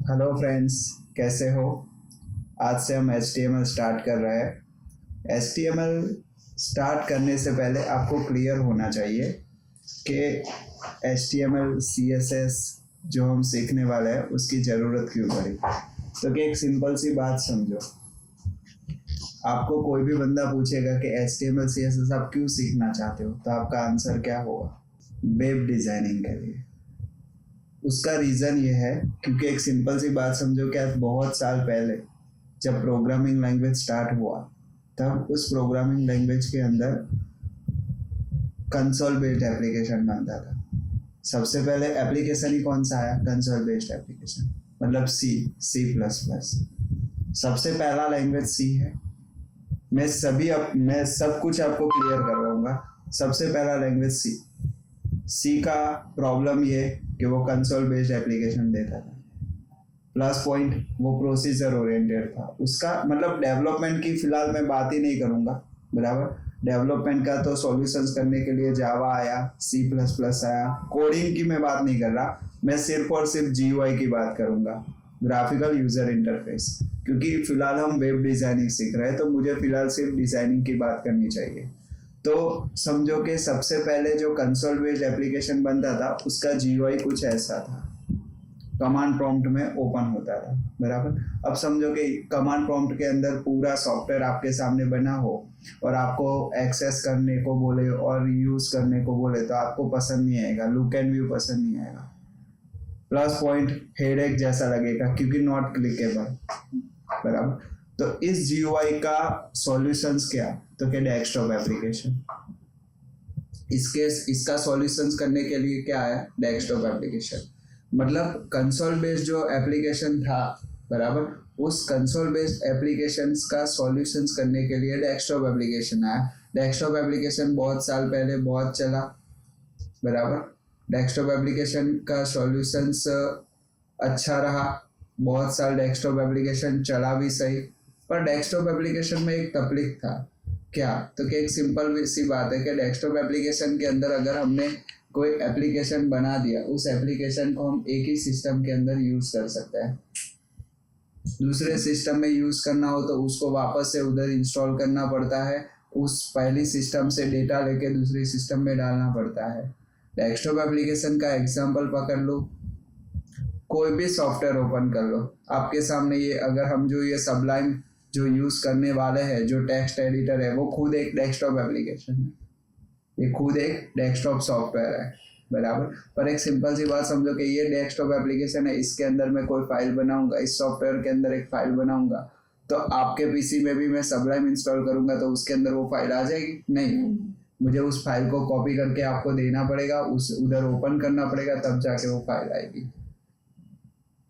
Hello friends, कैसे हो। आज से हम HTML स्टार्ट कर रहे हैं। HTML स्टार्ट करने से पहले आपको क्लियर होना चाहिए कि HTML CSS जो हम सीखने वाले हैं उसकी ज़रूरत क्यों पड़ी। तो कि एक सिंपल सी बात समझो, आपको कोई भी बंदा पूछेगा कि HTML CSS आप क्यों सीखना चाहते हो, तो आपका आंसर क्या होगा? वेब डिज़ाइनिंग के लिए। उसका रीज़न ये है क्योंकि एक सिंपल सी बात समझो कि आज बहुत साल पहले जब प्रोग्रामिंग लैंग्वेज स्टार्ट हुआ, तब उस प्रोग्रामिंग लैंग्वेज के अंदर कंसोल बेस्ड एप्लीकेशन बनता था। सबसे पहले एप्लीकेशन ही कौन सा आया? कंसोल बेस्ड एप्लीकेशन, मतलब C++। सबसे पहला लैंग्वेज C है। मैं सब कुछ आपको क्लियर करवाऊंगा। सबसे पहला लैंग्वेज C का प्रॉब्लम ये कि वो कंसोल बेस्ड एप्लीकेशन देता था। प्लस पॉइंट, वो प्रोसीजर ओरिएंटेड था। उसका मतलब डेवलपमेंट की फिलहाल मैं बात ही नहीं करूंगा, बराबर। डेवलपमेंट का तो सॉल्यूशंस करने के लिए जावा आया, C++ आया। कोडिंग की मैं बात नहीं कर रहा, मैं सिर्फ और सिर्फ GUI की बात करूंगा, ग्राफिकल यूजर इंटरफेस। क्योंकि फिलहाल हम वेब डिजाइनिंग सीख रहे हैं, तो मुझे फिलहाल सिर्फ डिजाइनिंग की बात करनी चाहिए। तो समझो कि सबसे पहले जो कंसोल बेस्ड एप्लीकेशन बनता था उसका GUI कुछ ऐसा था, कमांड प्रॉम्प्ट में ओपन होता था, बराबर। अब समझो कि कमांड प्रॉम्प्ट के अंदर पूरा सॉफ्टवेयर आपके सामने बना हो और आपको एक्सेस करने को बोले और यूज करने को बोले, तो आपको पसंद नहीं आएगा, लुक एंड व्यू पसंद नहीं आएगा। प्लस पॉइंट, हेडेक जैसा लगेगा क्योंकि नॉट क्लिकेबल, बराबर। तो इस GUI का सॉल्यूशंस क्या? तो क्या डेस्कटॉप एप्लीकेशन। इसका सॉल्यूशंस करने के लिए क्या है? Desktop application. मतलब कंसोल बेस्ड जो एप्लीकेशन था, बराबर, उस कंसोल बेस्ड एप्लीकेशंस का सॉल्यूशंस करने के लिए डेस्कटॉप एप्लीकेशन आया। डेस्कटॉप एप्लीकेशन बहुत साल पहले बहुत चला, बराबर। डेस्कटॉप एप्लीकेशन का सॉल्यूशंस अच्छा रहा, बहुत साल डेस्कटॉप एप्लीकेशन चला भी सही। पर डेस्कटॉप एप्लीकेशन में एक तकलीफ था। क्या? तो क्या एक सिंपल सी बात है कि डेस्कटॉप एप्लीकेशन के अंदर अगर हमने कोई एप्लीकेशन बना दिया, उस एप्लीकेशन को हम एक ही सिस्टम के अंदर यूज कर सकते हैं। दूसरे सिस्टम में यूज करना हो तो उसको वापस से उधर इंस्टॉल करना पड़ता है, उस पहली सिस्टम से डेटा लेके दूसरी सिस्टम में डालना पड़ता है। डेस्कटॉप एप्लीकेशन का एग्जांपल पकड़ लो, कोई भी सॉफ्टवेयर ओपन कर लो, आपके सामने ये, अगर हम जो ये सबलाइन जो यूज करने वाले हैं, जो टेक्स्ट एडिटर है, वो खुद एक डेस्कटॉप एप्लीकेशन है, ये खुद एक डेस्कटॉप सॉफ्टवेयर है, बराबर। पर एक सिंपल सी बात समझो कि ये डेस्कटॉप एप्लीकेशन है, इसके अंदर मैं कोई फाइल बनाऊंगा, इस सॉफ्टवेयर के अंदर एक फाइल बनाऊंगा, तो आपके PC में भी मैं सबलाइन इंस्टॉल करूंगा तो उसके अंदर वो फाइल आ जाएगी? नहीं, मुझे उस फाइल को कॉपी करके आपको देना पड़ेगा, उस उधर ओपन करना पड़ेगा, तब जाके वो फाइल आएगी।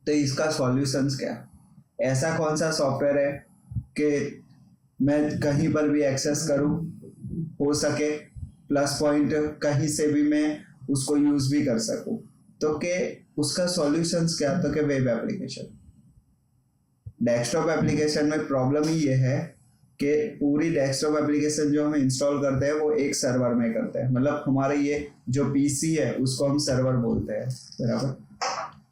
तो इसका सॉल्यूशंस क्या? ऐसा कौन सा सॉफ्टवेयर है कि मैं कहीं पर भी एक्सेस करूं, हो सके, प्लस पॉइंट कहीं से भी मैं उसको यूज भी कर सकूं? तो के उसका सॉल्यूशंस क्या? तो के वेब एप्लीकेशन। डेस्कटॉप एप्लीकेशन में प्रॉब्लम ही ये है कि पूरी डेस्कटॉप एप्लीकेशन जो हम इंस्टॉल करते हैं वो एक सर्वर में करते हैं, मतलब हमारे ये जो PC है उसको हम सर्वर बोलते हैं, बराबर।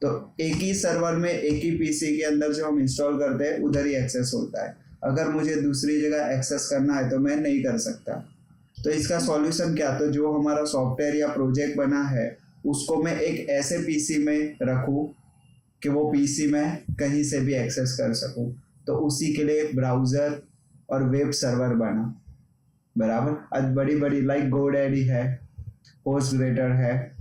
तो एक ही सर्वर में एक ही PC के अंदर जो हम इंस्टॉल करते हैं उधर ही एक्सेस होता है। अगर मुझे दूसरी जगह एक्सेस करना है तो मैं नहीं कर सकता। तो इसका सॉल्यूशन क्या? तो जो हमारा सॉफ्टवेयर या प्रोजेक्ट बना है उसको मैं एक ऐसे PC में रखूं कि वो PC में कहीं से भी एक्सेस कर सकूं। तो उसी के लिए ब्राउजर और वेब सर्वर बना, बराबर। आज बड़ी बड़ी लाइक GoDaddy है, HostGator है,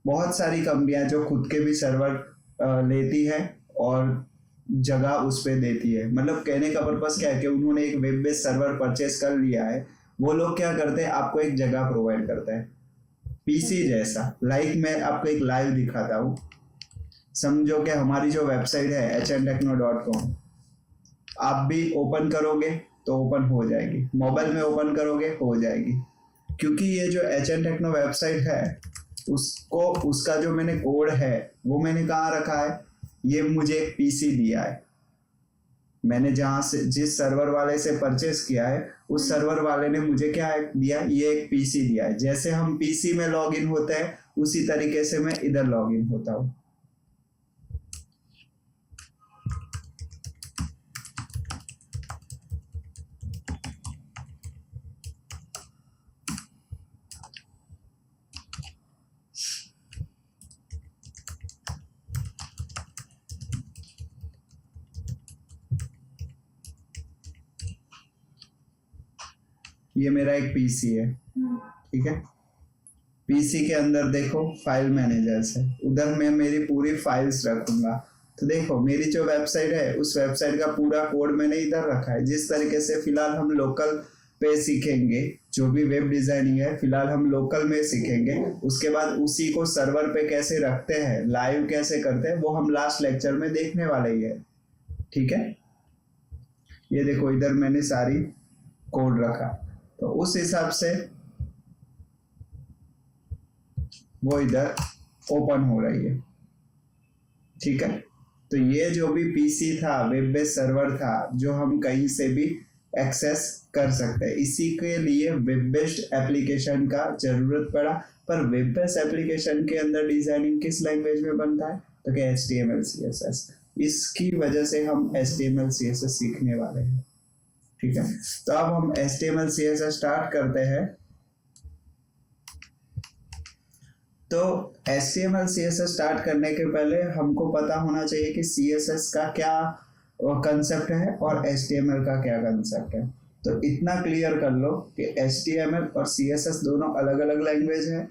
बहुत सारी कंपनियां जो खुद के भी सर्वर लेती है और जगह उस पर देती है। मतलब कहने का पर्पस क्या है कि उन्होंने एक वेब बेस्ड सर्वर परचेस कर लिया है। वो लोग क्या करते हैं, आपको एक जगह प्रोवाइड करते हैं PC जैसा। लाइक मैं आपको एक लाइव दिखाता हूँ। समझो कि हमारी जो वेबसाइट है hntechno.com, आप भी ओपन करोगे तो ओपन हो जाएगी, मोबाइल में ओपन करोगे हो जाएगी। क्योंकि ये जो HNTechno वेबसाइट है उसको, उसका जो मैंने कोड है वो मैंने कहाँ रखा है? ये मुझे एक PC दिया है, मैंने जहाँ से जिस सर्वर वाले से परचेस किया है उस सर्वर वाले ने मुझे क्या दिया? ये एक PC दिया है। जैसे हम PC में लॉग इन होते हैं उसी तरीके से मैं इधर लॉग इन होता हूँ। ये मेरा एक पीसी है, ठीक है। पीसी के अंदर देखो फाइल मैनेजर्स है, उधर मैं मेरी पूरी फाइल्स रखूंगा। तो देखो मेरी जो वेबसाइट है उस वेबसाइट का पूरा कोड मैंने इधर रखा है। जिस तरीके से फिलहाल हम लोकल पे सीखेंगे, जो भी वेब डिजाइनिंग है फिलहाल हम लोकल में सीखेंगे, उसके बाद उसी को सर्वर पे कैसे रखते हैं, लाइव कैसे करते हैं, वो हम लास्ट लेक्चर में देखने वाले ही है, ठीक है। ये देखो इधर मैंने सारी कोड रखा, तो उस हिसाब से वो इधर ओपन हो रही है, ठीक है। तो ये जो भी पीसी था, वेब बेस्ड सर्वर था, जो हम कहीं से भी एक्सेस कर सकते हैं। इसी के लिए वेब बेस्ड एप्लीकेशन का जरूरत पड़ा। पर वेब बेस्ड एप्लीकेशन के अंदर डिजाइनिंग किस लैंग्वेज में बनता है, तो क्या HTML CSS। इसकी वजह से हम HTML CSS सीखने वाले हैं, ठीक है। तो अब हम HTML CSS स्टार्ट करते हैं। तो HTML CSS स्टार्ट करने के पहले हमको पता होना चाहिए कि CSS का क्या कंसेप्ट है और HTML का क्या कंसेप्ट है। तो इतना क्लियर कर लो कि HTML और CSS दोनों अलग अलग लैंग्वेज है,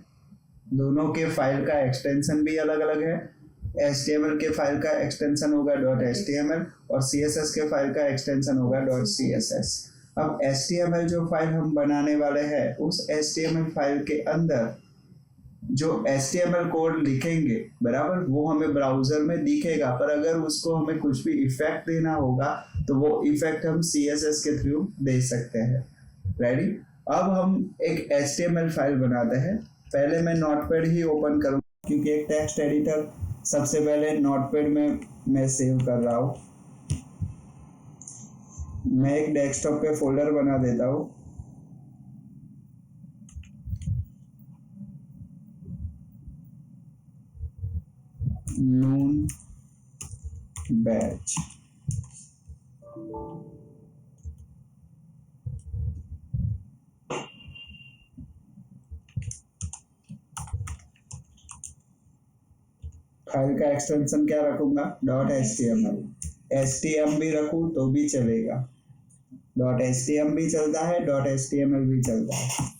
दोनों के फाइल का एक्सटेंशन भी अलग अलग है। HTML के फाइल का एक्सटेंशन होगा .html और CSS के फाइल का एक्सटेंशन होगा .css। अब HTML जो फाइल हम बनाने वाले हैं, उस HTML फाइल के अंदर जो HTML कोड लिखेंगे, बराबर, वो हमें ब्राउजर में दिखेगा, पर अगर उसको हमें कुछ भी इफेक्ट देना होगा तो वो इफेक्ट हम CSS के थ्रू दे सकते हैं। रेडी। अब हम एक HTML फाइल बनाते हैं। पहले मैं नोटपैड ही ओपन करूंगा, क्योंकि एक टेक्स्ट एडिटर सबसे पहले नोटपैड में मैं सेव कर रहा हूँ। मैं एक डेस्कटॉप पे फोल्डर बना देता हूँ। नून बैच, फाइल का एक्सटेंशन क्या रखूंगा, .html। htm भी रखूं तो भी चलेगा, .htm भी चलता है, .html भी चलता है।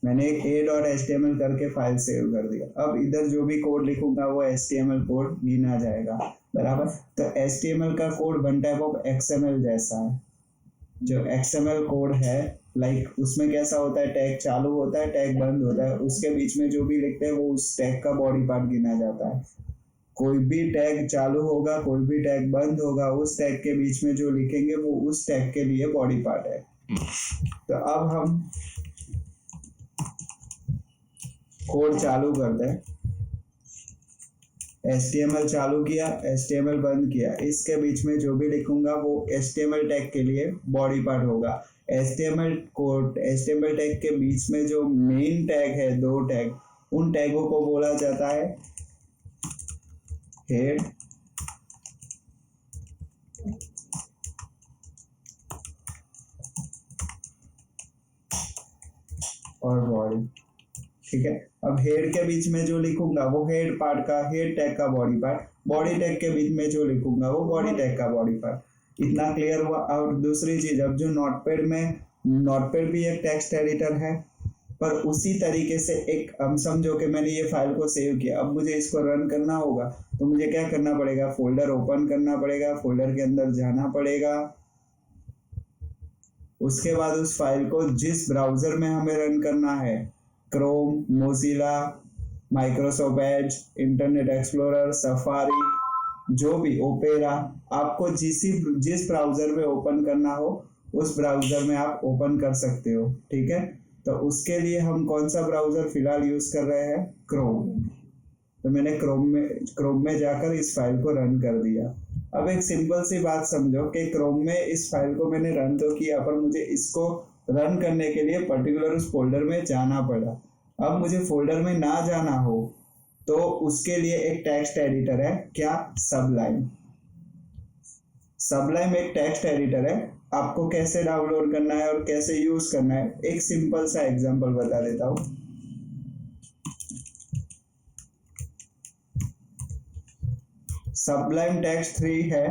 मैंने एक a.html करके फाइल सेव कर दिया। अब इधर जो भी कोड लिखूंगा वो HTML कोड गिना जाएगा, बराबर। तो HTML का code one type of XML जैसा है। जो XML कोड है, लाइक उसमें कैसा होता है, टैग चालू होता है, टैग बंद होता है, उसके बीच में जो भी लिखते हैं वो उस टैग का बॉडी पार्ट गिना जाता है। कोई भी टैग चालू होगा, कोई भी टैग बंद होगा, उस टैग के बीच में जो लिखेंगे वो उस टैग के लिए बॉडी पार्ट है। तो अब हम कोड चालू करते हैं। HTML चालू किया, HTML बंद किया, इसके बीच में जो भी लिखूंगा वो HTML टैग के लिए बॉडी पार्ट होगा। HTML टैग के बीच में जो मेन टैग है, दो टैग, उन टैगों को बोला जाता है हेड और बॉडी, ठीक है। अब हेड के बीच में जो लिखूंगा वो हेड पार्ट का, हेड टैग का बॉडी पार्ट, बॉडी टैग के बीच में जो लिखूंगा वो बॉडी टैग का बॉडी पार्ट। इतना क्लियर हुआ। और दूसरी चीज, अब जो नोटपैड में, नोटपैड भी एक टेक्स्ट एडिटर है, पर उसी तरीके से एक, हम समझो कि मैंने ये फाइल को सेव किया, अब मुझे इसको रन करना होगा तो मुझे क्या करना पड़ेगा, फोल्डर ओपन करना पड़ेगा, फोल्डर के अंदर जाना पड़ेगा, उसके बाद उस फाइल को जिस ब्राउजर में हमें रन करना है, Chrome, Mozilla, Microsoft Edge, internet explorer, safari, जो भी, ओपेरा, आपको जिस ब्राउजर में ओपन करना हो उस ब्राउजर में आप ओपन कर सकते हो, ठीक है। तो उसके लिए हम कौन सा ब्राउजर फिलहाल यूज कर रहे हैं, क्रोम। तो मैंने क्रोम में जाकर इस फाइल को रन कर दिया। अब एक सिंपल सी बात समझो कि क्रोम में इस फाइल को मैंने रन तो किया, पर मुझे इसको रन करने के लिए पर्टिकुलर उस फोल्डर में जाना पड़ा। अब मुझे फोल्डर में ना जाना हो तो उसके लिए एक टेक्स्ट एडिटर है, क्या, सबलाइन। सबलाइन एक टेक्स्ट एडिटर है। आपको कैसे डाउनलोड करना है और कैसे यूज करना है, एक सिंपल सा एग्जांपल बता देता हूँ। सबलाइन टेक्स्ट 3 है।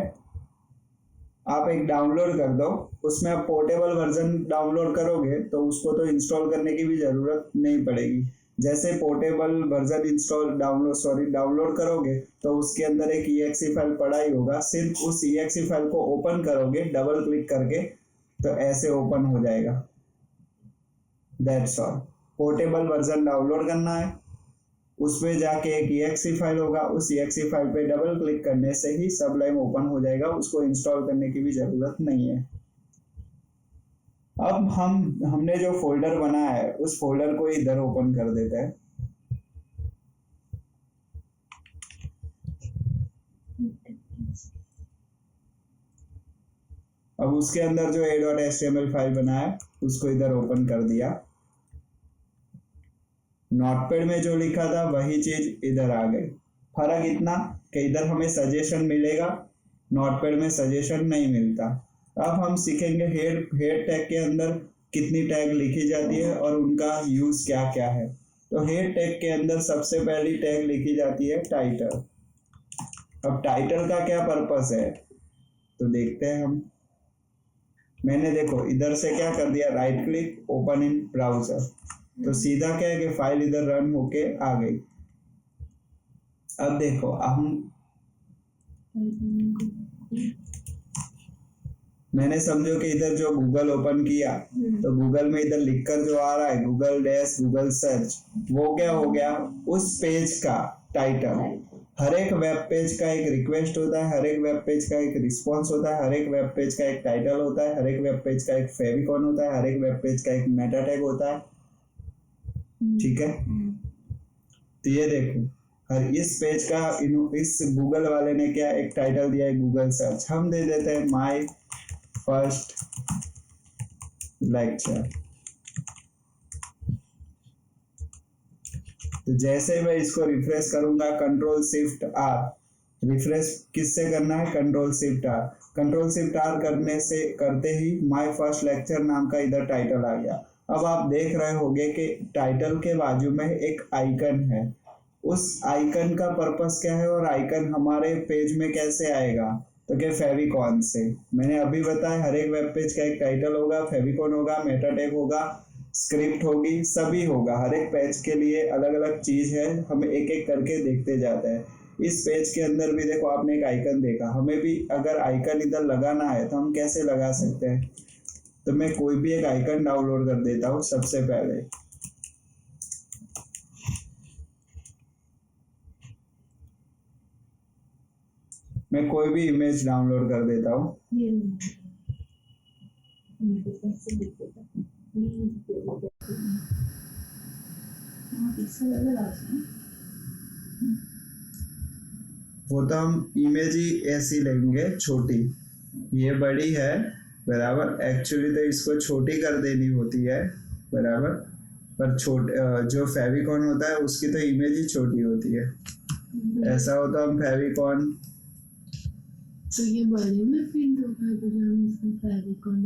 आप एक डाउनलोड कर दो, उसमें आप पोर्टेबल वर्जन डाउनलोड करोगे तो उसको तो इंस्टॉल करने की भी जरूरत नहीं पड़ेगी। जैसे पोर्टेबल वर्जन डाउनलोड करोगे तो उसके अंदर एक EXE फाइल पड़ा ही होगा, सिर्फ उस EXE फाइल को ओपन करोगे डबल क्लिक करके तो ऐसे ओपन हो जाएगा। That's all. Portable version download करना है, उसमें जाके एक EXE फाइल होगा, उस EXE फाइल पे डबल क्लिक करने से ही सबलाइम ओपन हो जाएगा, उसको इंस्टॉल करने की भी जरूरत नहीं है। अब हमने जो फोल्डर बनाया है उस फोल्डर को इधर ओपन कर देते हैं। अब उसके अंदर जो a.html फाइल बनाया है उसको इधर ओपन कर दिया। नोटपैड में जो लिखा था वही चीज इधर आ गई। फर्क इतना कि इधर हमें सजेशन मिलेगा, नोटपैड में सजेशन नहीं मिलता। अब हम सीखेंगे हेड टैग के अंदर कितनी टैग लिखी जाती है और उनका यूज क्या क्या है। तो हेड टैग के अंदर सबसे पहली टैग लिखी जाती है टाइटल। अब टाइटल का क्या पर्पस है तो देखते हैं हम। मैंने देखो इधर से क्या कर दिया, right click open in browser, तो सीधा क्या है कि फाइल इधर रन होके आ गई। अब देखो मैंने समझो कि इधर जो गूगल ओपन किया तो गूगल में इधर लिखकर जो आ रहा है गूगल सर्च, वो क्या हो गया उस पेज का टाइटल। हर एक वेब पेज का एक रिक्वेस्ट होता है, हर एक वेब पेज का एक रिस्पॉन्स होता है, हर एक वेब पेज का एक टाइटल होता है, हर एक वेब पेज का एक फेविकॉन होता है, हर एक वेब पेज का एक मेटा टैग होता है। ठीक है, तो ये देखो हर इस पेज का इस गूगल वाले ने क्या एक टाइटल दिया है गूगल सर्च, हम दे देते हैं माय फर्स्ट लेक्चर। तो जैसे मैं इसको रिफ्रेश करूंगा Ctrl+Shift+R, रिफ्रेश किससे करना है Ctrl+Shift+R, Ctrl+Shift+R करते ही माय फर्स्ट लेक्चर नाम का इधर टाइटल आ गया। अब आप देख रहे होंगे कि टाइटल के बाजू में एक आइकन है, उस आइकन का पर्पस क्या है और आइकन हमारे पेज में कैसे आएगा तो क्या फेविकॉन से। मैंने अभी बताया हर एक वेब पेज का एक टाइटल होगा, फेविकॉन होगा, मेटा टैग होगा, स्क्रिप्ट होगी, सभी होगा। हर एक पेज के लिए अलग अलग चीज है, हम एक एक करके देखते जाते हैं। इस पेज के अंदर भी देखो आपने एक आइकन देखा, हमें भी अगर आइकन इधर लगाना है तो हम कैसे लगा सकते हैं। तो मैं कोई भी एक आइकन डाउनलोड कर देता हूँ। सबसे पहले मैं कोई भी इमेज डाउनलोड कर देता हूँ। वो तो हम इमेज ही ऐसी लेंगे छोटी, ये बड़ी है बराबर, एक्चुअली तो इसको छोटी कर देनी होती है बराबर, पर जो फेविकॉन होता है उसकी तो इमेज ही छोटी होती है। ऐसा होता हम फेविकॉन, तो ये बड़े में प्रिंट होगा तो हम इसमें फेविकॉन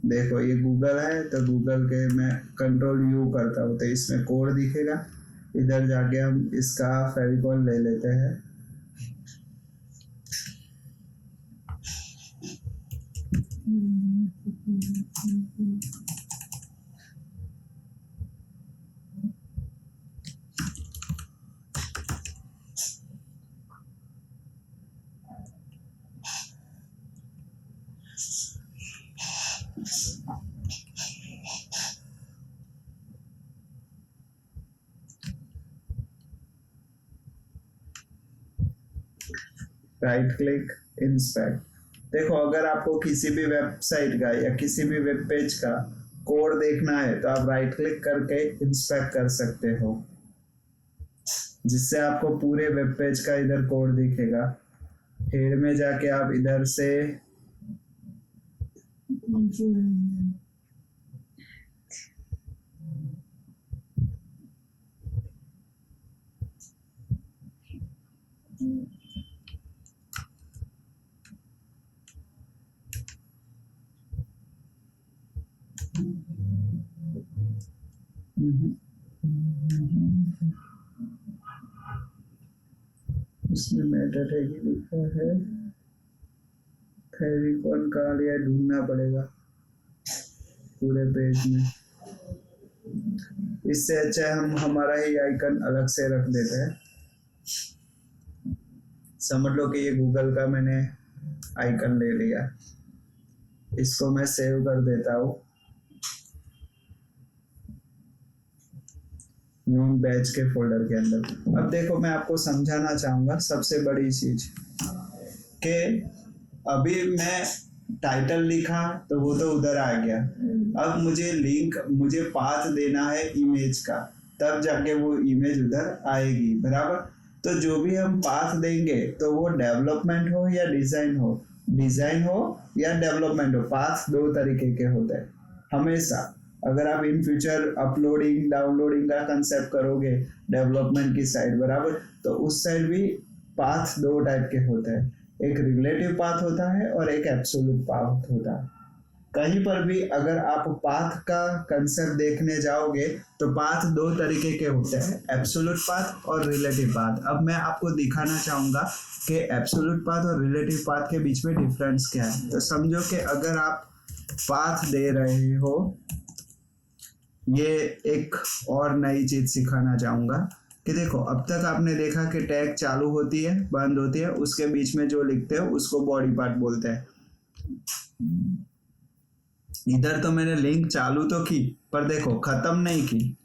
देखो ये गूगल है तो गूगल के मैं Ctrl+U करता हूँ तो इसमें कोड दिखेगा, इधर जाके हम इसका फेविकॉन ले लेते हैं। Right click inspect. देखो अगर आपको किसी भी वेबसाइट का या किसी भी वेब पेज का कोड देखना है तो आप राइट क्लिक करके इंस्पेक्ट कर सकते हो, जिससे आपको पूरे वेब पेज का इधर कोड दिखेगा। हेड में जाके आप इधर से उसमें मेटा टैग लिखा है फेविकॉल कहाँ लिया है, ढूंढना पड़ेगा पूरे पेज में। इससे अच्छा है हम हमारा ही आइकन अलग से रख देते हैं। समझ लो कि ये गूगल का मैंने आइकन ले लिया, इसको मैं सेव कर देता हूँ नून बैच के फोल्डर के अंदर। अब देखो मैं आपको समझाना चाहूंगा सबसे बड़ी चीज कि अभी मैं टाइटल लिखा तो वो तो उधर आ गया, अब मुझे पाथ देना है इमेज का, तब जाके वो इमेज उधर आएगी, बराबर। तो जो भी हम पाथ देंगे तो वो डेवलपमेंट हो या डिजाइन हो या डेवलपमेंट हो, पाथ दो तरीके के होते हैं हमेशा। अगर आप इन फ्यूचर अपलोडिंग डाउनलोडिंग का कंसेप्ट करोगे डेवलपमेंट की साइड, बराबर, तो उस साइड भी पाथ दो टाइप के होते हैं, एक रिलेटिव पाथ होता है और एक एब्सोल्यूट पाथ होता है। कहीं पर भी अगर आप पाथ का कंसेप्ट देखने जाओगे तो पाथ दो तरीके के होते हैं, एब्सोल्यूट पाथ और रिलेटिव पाथ। अब मैं आपको दिखाना चाहूंगा कि एब्सोल्यूट पाथ और रिलेटिव पाथ के बीच में डिफरेंस क्या है। तो समझो कि अगर आप पाथ दे रहे हो, ये एक और नई चीज सिखाना चाहूंगा कि देखो अब तक आपने देखा कि टैग चालू होती है बंद होती है, उसके बीच में जो लिखते हो उसको बॉडी पार्ट बोलते हैं। इधर तो मैंने लिंक चालू तो की पर देखो खत्म नहीं की,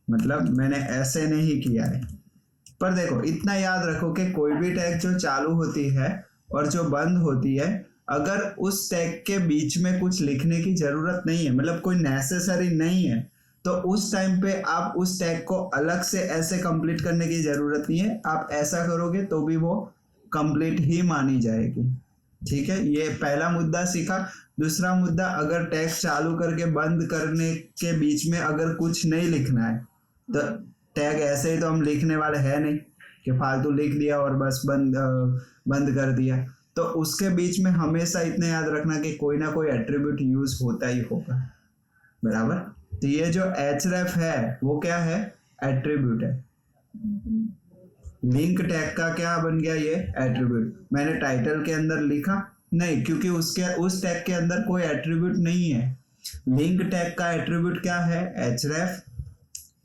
मतलब मैंने ऐसे नहीं किया है। पर देखो इतना याद रखो कि कोई भी टैग जो चालू होती है और जो बंद होती है, अगर उस टैग के बीच में कुछ लिखने की जरूरत नहीं है, मतलब कोई नेसेसरी नहीं है, तो उस टाइम पे आप उस टैग को अलग से ऐसे कंप्लीट करने की जरूरत नहीं है। आप ऐसा करोगे तो भी वो कंप्लीट ही मानी जाएगी। ठीक है, ये पहला मुद्दा सीखा। दूसरा मुद्दा, अगर टैग चालू करके बंद करने के बीच में अगर कुछ नहीं लिखना है तो टैग ऐसे ही तो हम लिखने वाले हैं नहीं कि फालतू लिख दिया और बस बंद कर दिया। तो उसके बीच में हमेशा इतना याद रखना कि कोई ना कोई एट्रीब्यूट यूज होता ही होगा, बराबर। तो ये जो href है वो क्या है, एट्रीब्यूट है। लिंक टैग का क्या बन गया, ये एट्रीब्यूट। मैंने टाइटल के अंदर लिखा नहीं क्योंकि उस टैग के अंदर कोई एट्रीब्यूट नहीं है। लिंक टैग का एट्रीब्यूट क्या है, href,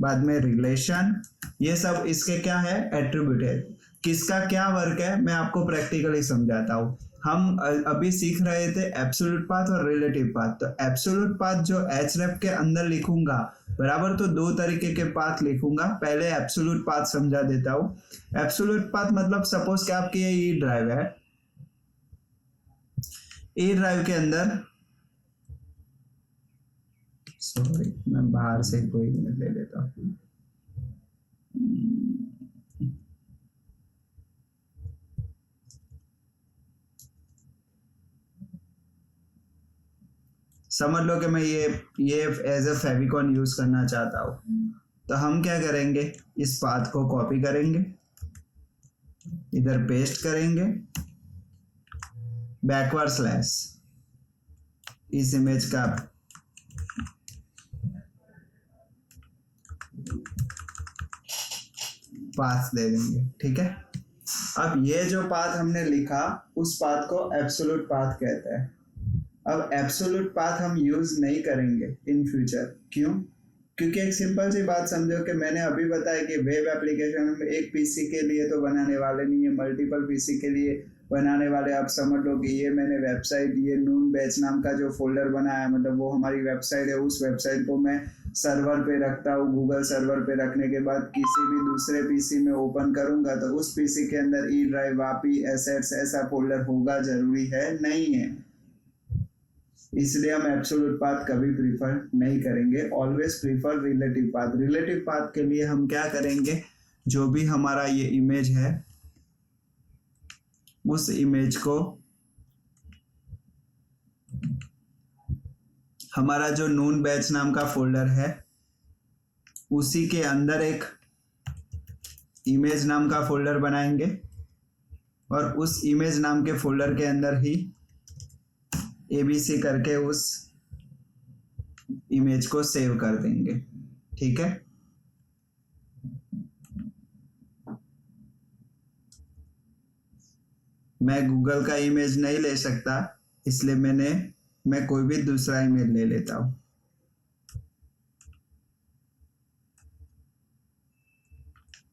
बाद में रिलेशन, ये सब इसके क्या है, एट्रीब्यूट है। किसका क्या वर्क है मैं आपको प्रैक्टिकली समझाता हूँ। हम अभी सीख रहे थे एब्सोल्यूट पाथ और रिलेटिव पाथ। तो एब्सोल्यूट पाथ जो href के अंदर लिखूंगा, बराबर, तो दो तरीके के पाथ लिखूंगा। पहले एब्सोल्यूट पाथ समझा देता हूँ। एब्सोल्यूट पाथ मतलब सपोज कि आपकी ये ई ड्राइव है, ई ड्राइव के अंदर, सॉरी मैं बाहर से कोई मिनट ले लेता हूँ। समझ लो कि मैं ये एज ए फेविकॉन यूज करना चाहता हूँ। तो हम क्या करेंगे, इस पाथ को कॉपी करेंगे, इधर पेस्ट करेंगे, बैकवर्ड स्लैश इस इमेज का पाथ दे देंगे। ठीक है, अब ये जो पाथ हमने लिखा उस पाथ को एब्सोल्यूट पाथ कहते हैं। अब एब्सोल्यूट पाथ हम यूज नहीं करेंगे इन फ्यूचर। क्यों? क्योंकि एक सिंपल सी बात समझो कि मैंने अभी बताया कि वेब एप्लीकेशन हम एक पीसी के लिए तो बनाने वाले नहीं है, मल्टीपल पीसी के लिए बनाने वाले। आप समझ लो कि ये मैंने वेबसाइट, ये नून बैच नाम का जो फोल्डर बनाया, मतलब वो हमारी वेबसाइट है। उस वेबसाइट को मैं सर्वर पे रखता हूँ, गूगल सर्वर पे रखने के बाद किसी भी दूसरे पीसी में ओपन करूंगा तो उस पीसी के अंदर ई ड्राइव, वापी, एसेट्स ऐसा फोल्डर होगा, जरूरी है नहीं है। इसलिए हम एब्सोल्यूट पाथ कभी प्रीफर नहीं करेंगे, always prefer relative path. Relative path के लिए हम क्या करेंगे, जो भी हमारा ये इमेज है उस इमेज को, हमारा जो नून बैच नाम का फोल्डर है उसी के अंदर एक इमेज नाम का फोल्डर बनाएंगे और उस इमेज नाम के फोल्डर के अंदर ही ABC करके उस इमेज को सेव कर देंगे। ठीक है, मैं गूगल का इमेज नहीं ले सकता, इसलिए मैं कोई भी दूसरा इमेज ले लेता हूँ।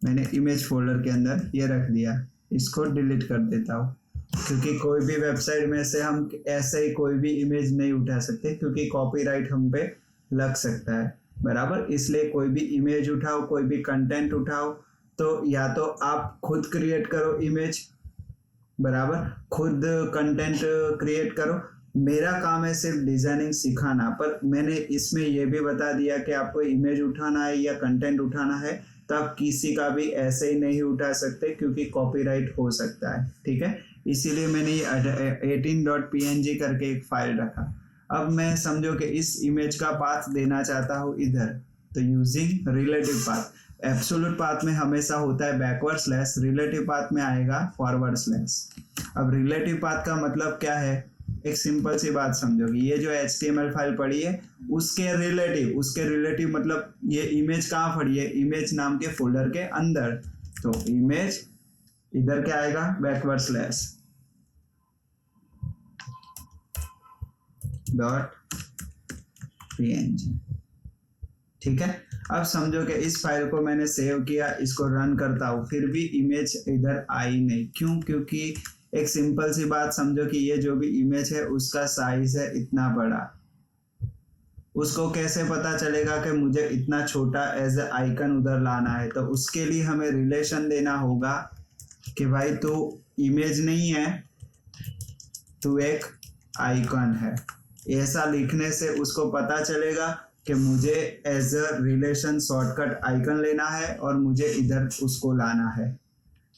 मैंने इमेज फोल्डर के अंदर ये रख दिया, इसको डिलीट कर देता हूँ, क्योंकि कोई भी वेबसाइट में से हम ऐसे ही कोई भी इमेज नहीं उठा सकते, क्योंकि कॉपीराइट हम पे लग सकता है, बराबर। इसलिए कोई भी इमेज उठाओ, कोई भी कंटेंट उठाओ, तो या तो आप खुद क्रिएट करो इमेज, बराबर, खुद कंटेंट क्रिएट करो। मेरा काम है सिर्फ डिजाइनिंग सिखाना, पर मैंने इसमें यह भी बता दिया कि आपको इमेज उठाना है या कंटेंट उठाना है तो आप किसी का भी ऐसे ही नहीं उठा सकते, क्योंकि कॉपीराइट हो सकता है, ठीक है। इसीलिए मैंने ये 18.png करके एक फाइल रखा। अब मैं समझो कि इस इमेज का पाथ देना चाहता हूँ इधर, तो using relative path. Absolute path में हमेशा होता है बैकवर्ड स्लैश, रिलेटिव पाथ में आएगा फॉरवर्ड स्लैश। अब रिलेटिव पाथ का मतलब क्या है, एक सिंपल सी बात समझोगे, ये जो HTML फाइल पड़ी है उसके रिलेटिव मतलब ये इमेज कहाँ पड़ी है, इमेज नाम के फोल्डर के अंदर। तो इमेज इधर क्या आएगा, बैकवर्ड स्लैश .png, ठीक है। अब समझो कि इस फाइल को मैंने सेव किया, इसको रन करता हूँ, फिर भी इमेज इधर आई नहीं। क्यों? क्योंकि एक सिंपल सी बात समझो कि ये जो भी इमेज है उसका साइज है इतना बड़ा। उसको कैसे पता चलेगा कि मुझे इतना छोटा एज ए आइकन उधर लाना है? तो उसके लिए हमें रिलेशन देना होगा कि भाई तू इमेज नहीं है, तू एक आइकन है। ऐसा लिखने से उसको पता चलेगा कि मुझे as a relation shortcut icon लेना है और मुझे इधर उसको लाना है,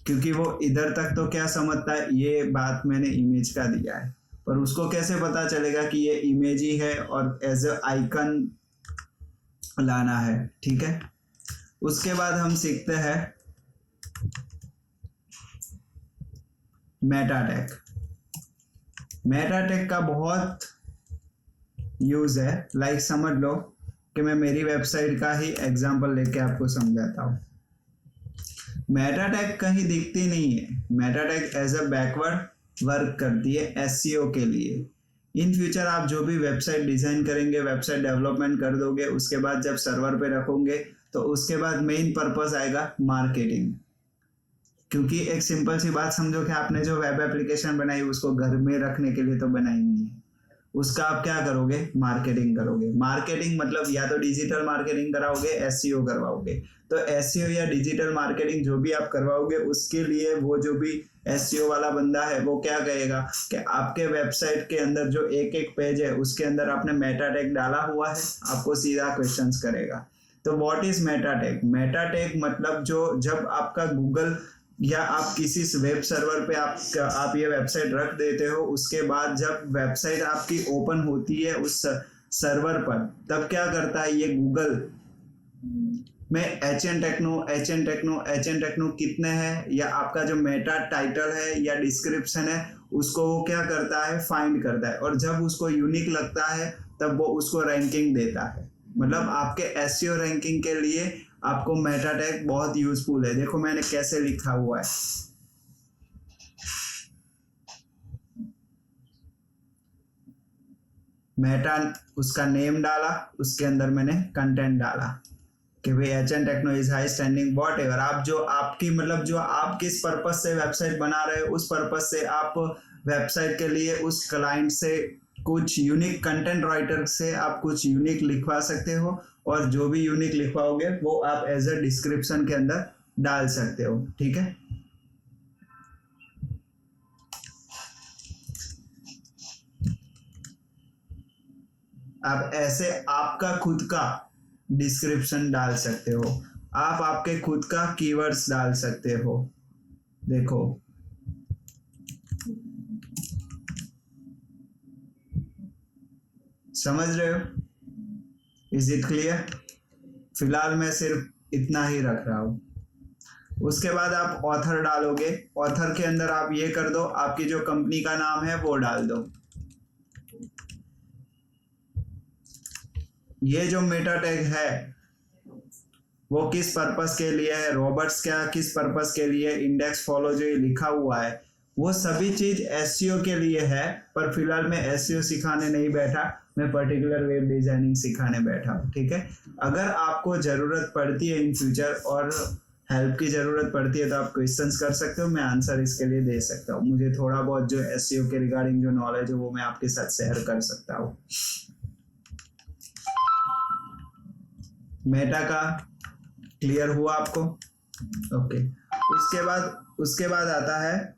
क्योंकि वो इधर तक तो क्या समझता है, ये बात मैंने इमेज का दिया है, पर उसको कैसे पता चलेगा कि ये इमेज ही है और एज अ आइकन लाना है, ठीक है। उसके बाद हम सीखते हैं मेटा टैग। मेटा टैग का बहुत यूज है, लाइक समझ लो कि मैं मेरी वेबसाइट का ही एग्जांपल लेके आपको समझाता हूँ। मेटा टैग कहीं दिखती नहीं है, meta tag as a backward work करती है SEO के लिए। इन फ्यूचर आप जो भी वेबसाइट डिजाइन करेंगे, वेबसाइट डेवलपमेंट कर दोगे, उसके बाद जब सर्वर पे रखोगे तो उसके बाद मेन पर्पस आएगा मार्केटिंग। क्योंकि एक सिंपल सी बात समझो कि आपने जो वेब एप्लीकेशन बनाई उसको घर में रखने के लिए तो बनाई नहीं है, उसका आप क्या करोगे, मार्केटिंग करोगे। मार्केटिंग मतलब या तो डिजिटल मार्केटिंग कराओगे, SEO करवाओगे। तो SEO या डिजिटल मार्केटिंग जो भी आप करवाओगे उसके लिए वो जो भी SEO वाला बंदा है वो क्या कहेगा कि आपके वेबसाइट के अंदर जो एक एक पेज है उसके अंदर आपने मेटा टैग डाला हुआ है, आपको सीधा क्वेश्चंस करेगा। तो what is Meta tag? Meta tag मतलब जो जब आपका गूगल या आप किसी वेब सर्वर पे आप ये वेबसाइट रख देते हो, उसके बाद जब वेबसाइट आपकी ओपन होती है उस सर्वर पर, तब क्या करता है ये गूगल में HN टेक्नो कितने हैं, या आपका जो मेटा टाइटल है या डिस्क्रिप्शन है उसको वो क्या करता है, फाइंड करता है, और जब उसको यूनिक लगता है तब वो उसको रैंकिंग देता है। मतलब आपके SEO रैंकिंग के लिए आपको मेटा टैग बहुत यूजफुल है। देखो मैंने कैसे लिखा हुआ है, मेटा उसका नेम डाला, उसके अंदर मैंने कंटेंट डाला कि भाई HN techno is high standing whatever. आप जो आपकी मतलब जो आप किस पर्पज से वेबसाइट बना रहे हो उस पर्पज से आप वेबसाइट के लिए उस क्लाइंट से कुछ यूनिक कंटेंट राइटर से आप कुछ यूनिक लिखवा सकते हो, और जो भी यूनिक लिखवाओगे वो आप एज अ डिस्क्रिप्शन के अंदर डाल सकते हो, ठीक है। आप ऐसे आपका खुद का डिस्क्रिप्शन डाल सकते हो, आप आपके खुद का कीवर्ड्स डाल सकते हो। देखो समझ रहे हो, इज इट क्लियर? फिलहाल मैं सिर्फ इतना ही रख रहा हूं। उसके बाद आप ऑथर डालोगे, ऑथर के अंदर आप ये कर दो, आपकी जो कंपनी का नाम है वो डाल दो। ये जो मेटा टैग है वो किस पर्पस के लिए है, रॉबर्ट्स क्या किस पर्पस के लिए, इंडेक्स फॉलो जो ये लिखा हुआ है वो सभी चीज एसईओ के लिए है, पर फिलहाल मैं एसईओ सिखाने नहीं बैठा, मैं पर्टिकुलर वेब डिजाइनिंग सिखाने बैठा हूँ। ठीक है, अगर आपको जरूरत पड़ती है इन फ्यूचर और हेल्प की जरूरत पड़ती है तो आप क्वेश्चंस कर सकते हो, मैं आंसर इसके लिए दे सकता हूँ। मुझे थोड़ा बहुत जो एसईओ के रिगार्डिंग जो नॉलेज है वो मैं आपके साथ शेयर कर सकता हूँ। मेटा का क्लियर हुआ आपको? ओके, उसके बाद आता है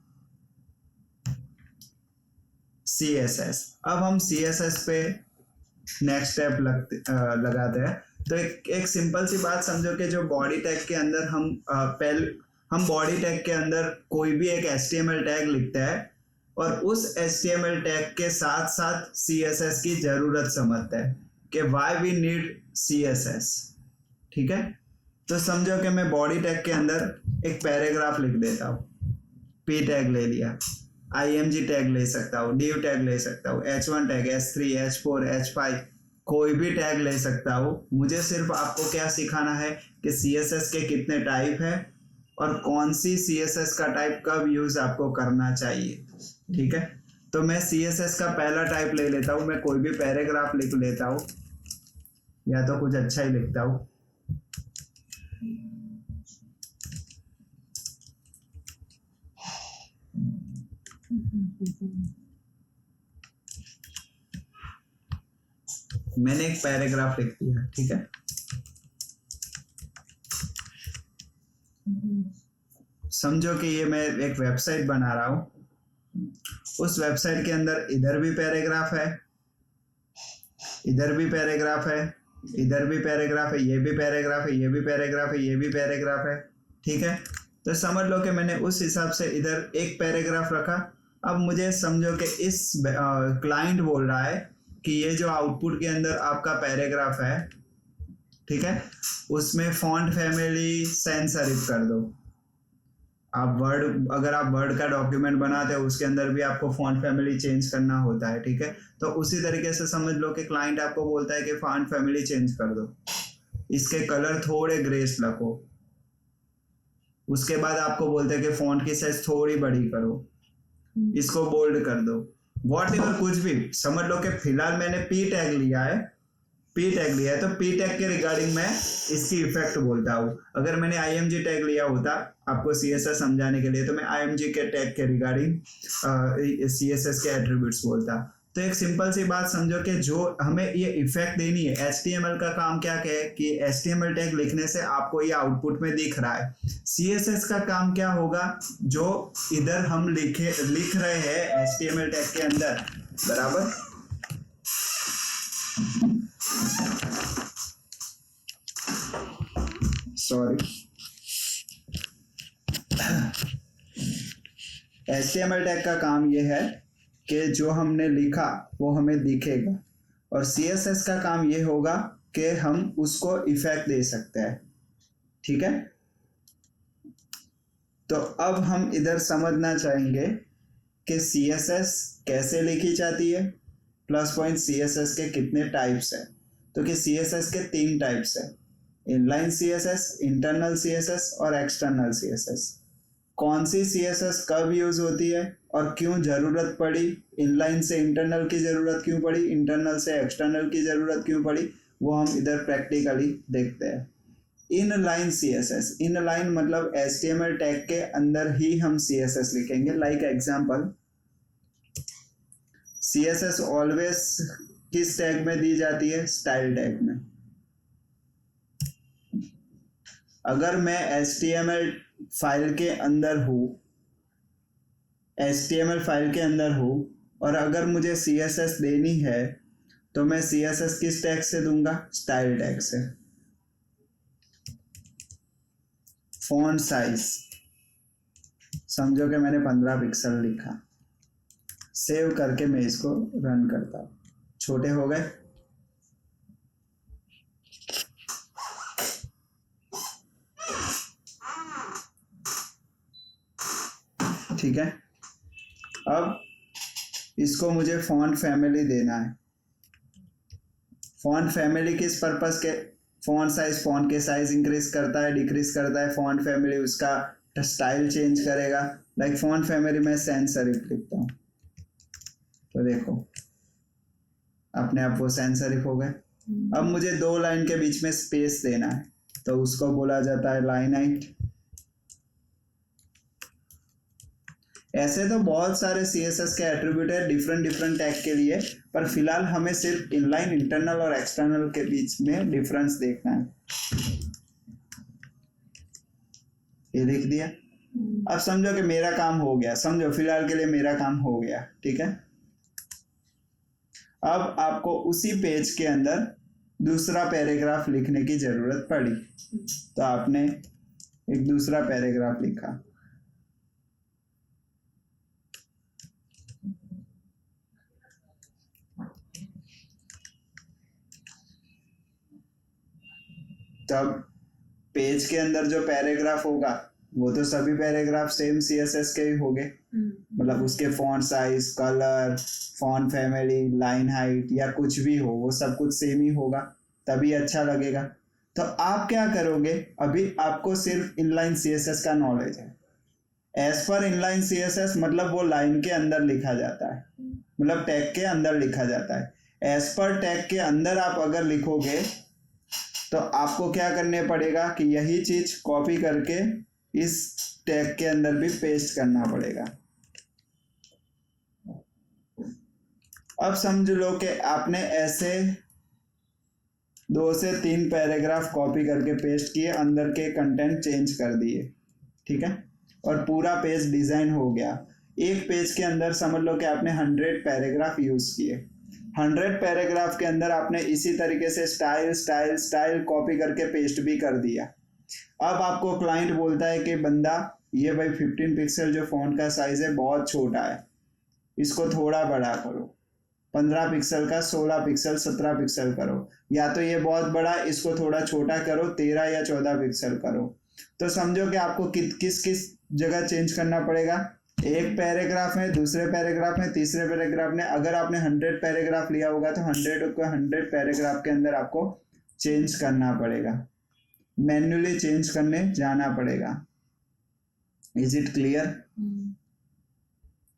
CSS। अब हम CSS पे नेक्स्ट स्टेप लगाते हैं। तो एक सिंपल सी बात समझो कि जो बॉडी टैग के अंदर हम बॉडी टैग के अंदर कोई भी एक HTML टैग लिखते हैं और उस HTML टैग के साथ साथ CSS की जरूरत समझते हैं कि वाई वी नीड CSS। ठीक है, तो समझो कि मैं बॉडी टैग के अंदर एक पैराग्राफ लिख देता हूँ, P टैग ले लिया, IMG टैग ले सकता हूँ, div टैग ले सकता हूँ, H1 tag, H3, H4, H5, कोई भी टैग ले सकता हूँ। मुझे सिर्फ आपको क्या सिखाना है कि CSS के कितने टाइप है और कौन सी CSS का टाइप कब यूज आपको करना चाहिए। ठीक है, तो मैं CSS का पहला टाइप ले लेता हूँ, मैं कोई भी पैराग्राफ लिख लेता हूँ या तो कुछ अच्छा ही लिखता हूँ। मैंने एक पैराग्राफ लिख दिया। ठीक है, समझो कि ये मैं एक वेबसाइट बना रहा हूं, उस वेबसाइट के अंदर इधर भी पैराग्राफ है, इधर भी पैराग्राफ है, इधर भी पैराग्राफ है, ये भी पैराग्राफ है, ये भी पैराग्राफ है, ये भी पैराग्राफ है। ठीक है, तो समझ लो कि मैंने उस हिसाब से इधर एक पैराग्राफ रखा। अब मुझे समझो कि इस क्लाइंट बोल रहा है कि ये जो आउटपुट के अंदर आपका पैराग्राफ है, ठीक है, उसमें फॉन्ट फैमिली सैंस सेरिफ कर दो। अगर आप वर्ड का डॉक्यूमेंट बनाते हो उसके अंदर भी आपको फॉन्ट फैमिली चेंज करना होता है। ठीक है, तो उसी तरीके से समझ लो कि क्लाइंट आपको बोलता है कि फॉन्ट फैमिली चेंज कर दो, इसके कलर थोड़े ग्रेस रखो, उसके बाद आपको बोलते हैं कि फॉन्ट की साइज थोड़ी बड़ी करो, इसको बोल्ड कर दो, वॉट एवर, कुछ भी। समझ लो कि फिलहाल मैंने P टैग लिया है, तो P टैग के रिगार्डिंग मैं इसकी इफेक्ट बोलता हूँ। अगर मैंने IMG टैग लिया होता आपको CSS समझाने के लिए तो मैं IMG के टैग के रिगार्डिंग CSS के एट्रीब्यूट्स बोलता। तो एक सिंपल सी बात समझो कि जो हमें ये इफेक्ट देनी है, HTML का काम क्या है कि HTML टैग लिखने से आपको ये आउटपुट में दिख रहा है। CSS का काम क्या होगा, जो इधर हम लिख रहे हैं HTML टैग के अंदर, बराबर, सॉरी, HTML टैग का काम ये है कि जो हमने लिखा वो हमें दिखेगा, और CSS का काम ये होगा कि हम उसको इफेक्ट दे सकते हैं। ठीक है, तो अब हम इधर समझना चाहेंगे कि CSS कैसे लिखी जाती है, प्लस पॉइंट CSS के कितने टाइप्स है। तो कि CSS के 3 टाइप्स है, इनलाइन CSS, इंटरनल CSS और एक्सटर्नल CSS। कौन सी CSS कब यूज होती है और क्यों जरूरत पड़ी, इनलाइन से इंटरनल की जरूरत क्यों पड़ी, इंटरनल से एक्सटर्नल की जरूरत क्यों पड़ी, वो हम इधर प्रैक्टिकली देखते हैं। इनलाइन CSS, इनलाइन मतलब HTML टैग के अंदर ही हम CSS लिखेंगे। लाइक एग्जांपल, CSS ऑलवेज किस टैग में दी जाती है, स्टाइल टैग में। अगर मैं HTML फाइल के अंदर हूँ, HTML फाइल के अंदर हूँ और अगर मुझे CSS देनी है तो मैं CSS किस टैग से दूंगा, स्टाइल टैग से। फॉन्ट साइज समझो कि मैंने 15 पिक्सल लिखा, सेव करके मैं इसको रन करता हूँ, छोटे हो गए। ठीक है, अब इसको मुझे फॉन्ट फैमिली देना है। फॉन्ट फैमिली किस पर्पस के, फॉन्ट साइज, फॉन्ट के साइज इंक्रीज करता है, डिक्रीज करता है, फॉन्ट फैमिली उसका स्टाइल चेंज करेगा। लाइक फॉन्ट फैमिली में सैंस सेरिफ लिखता हूँ तो देखो अपने आप वो सैंस सेरिफ हो गए। अब मुझे दो लाइन के बीच में स्पेस देना है तो उसको बोला जाता है लाइन हाइट। ऐसे तो बहुत सारे CSS के एट्रीब्यूट है डिफरेंट डिफरेंट टैग के लिए, पर फिलहाल हमें सिर्फ इनलाइन इंटरनल और एक्सटर्नल के बीच में डिफरेंस देखना है। ये लिख दिया। अब समझो कि मेरा काम हो गया, समझो फिलहाल के लिए मेरा काम हो गया, ठीक है। अब आपको उसी पेज के अंदर दूसरा पैराग्राफ लिखने की जरूरत पड़ी तो आपने एक दूसरा पैराग्राफ लिखा। तब पेज के अंदर जो पैराग्राफ होगा वो तो सभी पैराग्राफ सेम CSS के ही होंगे, मतलब उसके font size, colour, font family, line height या कुछ भी हो वो सब कुछ सेम ही होगा, तभी अच्छा लगेगा। तो आप क्या करोगे, अभी आपको सिर्फ इनलाइन CSS का नॉलेज है। एज पर इनलाइन CSS मतलब वो लाइन के अंदर लिखा जाता है, मतलब टैग के अंदर लिखा जाता है। एज पर टैग के अंदर आप अगर लिखोगे तो आपको क्या करने पड़ेगा कि यही चीज कॉपी करके इस टैग के अंदर भी पेस्ट करना पड़ेगा। अब समझ लो कि आपने ऐसे 2 से 3 पैराग्राफ कॉपी करके पेस्ट किए, अंदर के कंटेंट चेंज कर दिए, ठीक है, और पूरा पेज डिजाइन हो गया। एक पेज के अंदर समझ लो कि आपने 100 पैराग्राफ यूज किए। 100 पैराग्राफ के अंदर आपने इसी तरीके से स्टाइल स्टाइल स्टाइल कॉपी करके पेस्ट भी कर दिया। अब आपको क्लाइंट बोलता है कि बंदा ये भाई 15 पिक्सल जो फॉन्ट का साइज है बहुत छोटा है, इसको थोड़ा बड़ा करो, 15 पिक्सल का 16 पिक्सल 17 पिक्सल करो, या तो ये बहुत बड़ा इसको थोड़ा छोटा करो 13 या 14 पिक्सल करो। तो समझो कि आपको किस किस जगह चेंज करना पड़ेगा। एक पैराग्राफ में, दूसरे पैराग्राफ में, तीसरे पैराग्राफ में। अगर आपने 100 पैराग्राफ लिया होगा तो 100 पैराग्राफ के अंदर आपको चेंज करना पड़ेगा, मैन्युअली चेंज करने जाना पड़ेगा। Is it clear?